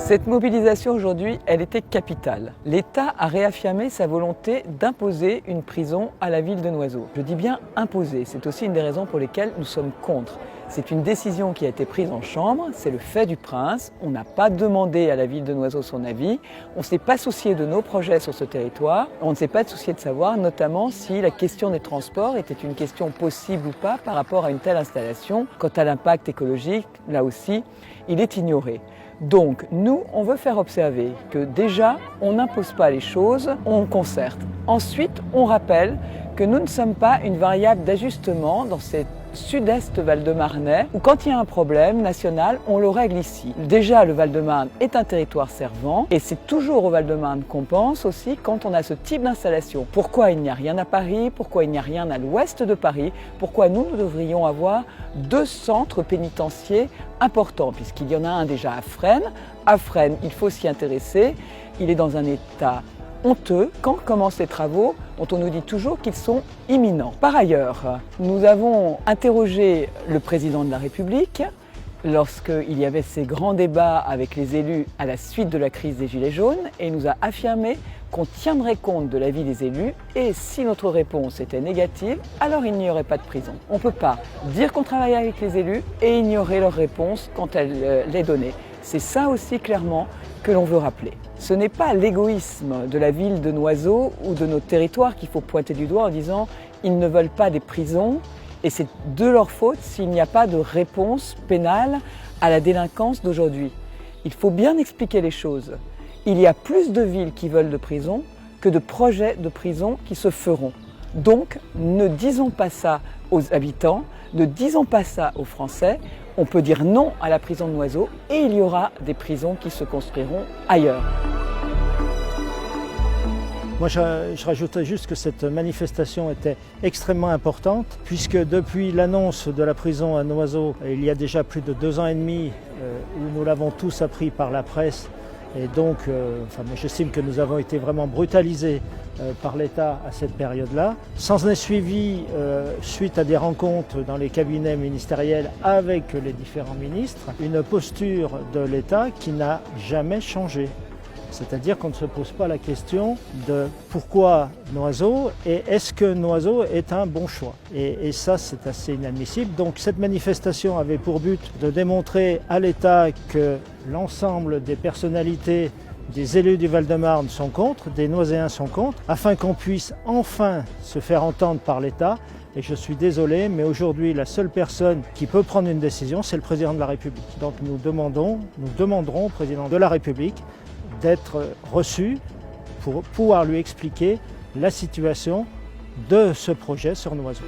Cette mobilisation aujourd'hui, elle était capitale. L'État a réaffirmé sa volonté d'imposer une prison à la ville de Noiseau. Je dis bien imposer, c'est aussi une des raisons pour lesquelles nous sommes contre. C'est une décision qui a été prise en chambre, c'est le fait du prince. On n'a pas demandé à la ville de Noiseau son avis, on ne s'est pas soucié de nos projets sur ce territoire, on ne s'est pas soucié de savoir notamment si la question des transports était une question possible ou pas par rapport à une telle installation. Quant à l'impact écologique, là aussi, il est ignoré. Donc, nous, on veut faire observer que déjà, on n'impose pas les choses, on concerte. Ensuite, on rappelle que nous ne sommes pas une variable d'ajustement dans cette sud-est Val-de-Marnais, où quand il y a un problème national, on le règle ici. Déjà, le Val-de-Marne est un territoire servant, et c'est toujours au Val-de-Marne qu'on pense aussi quand on a ce type d'installation. Pourquoi il n'y a rien à Paris? Pourquoi il n'y a rien à l'ouest de Paris? Pourquoi nous devrions avoir 2 centres pénitentiaires importants? Puisqu'il y en a un déjà à Fresnes. À Fresnes, il faut s'y intéresser. Il est dans un état honteux. Quand commencent les travaux, dont on nous dit toujours qu'ils sont imminents. Par ailleurs, nous avons interrogé le président de la République lorsqu'il y avait ces grands débats avec les élus à la suite de la crise des Gilets jaunes et il nous a affirmé qu'on tiendrait compte de l'avis des élus et si notre réponse était négative, alors il n'y aurait pas de prison. On ne peut pas dire qu'on travaille avec les élus et ignorer leur réponse quand elle est donnée. C'est ça aussi clairement que l'on veut rappeler. Ce n'est pas l'égoïsme de la ville de Noiseau ou de nos territoires qu'il faut pointer du doigt en disant ils ne veulent pas des prisons et c'est de leur faute s'il n'y a pas de réponse pénale à la délinquance d'aujourd'hui. Il faut bien expliquer les choses. Il y a plus de villes qui veulent de prison que de projets de prison qui se feront. Donc ne disons pas ça aux habitants, ne disons pas ça aux Français. On peut dire non à la prison de Noiseau et il y aura des prisons qui se construiront ailleurs. Moi, je rajouterais juste que cette manifestation était extrêmement importante puisque depuis l'annonce de la prison à Noiseau, il y a déjà plus de 2 ans et demi où nous l'avons tous appris par la presse et donc j'estime que nous avons été vraiment brutalisés par l'État à cette période-là. S'en est suivi, suite à des rencontres dans les cabinets ministériels avec les différents ministres, une posture de l'État qui n'a jamais changé. C'est-à-dire qu'on ne se pose pas la question de pourquoi Noiseau et est-ce que Noiseau est un bon choix. Et ça, c'est assez inadmissible. Donc cette manifestation avait pour but de démontrer à l'État que l'ensemble des personnalités, des élus du Val-de-Marne sont contre, des Noiséens sont contre, afin qu'on puisse enfin se faire entendre par l'État. Et je suis désolé, mais aujourd'hui, la seule personne qui peut prendre une décision, c'est le président de la République. Donc nous demanderons au président de la République d'être reçu pour pouvoir lui expliquer la situation de ce projet sur Noiseau.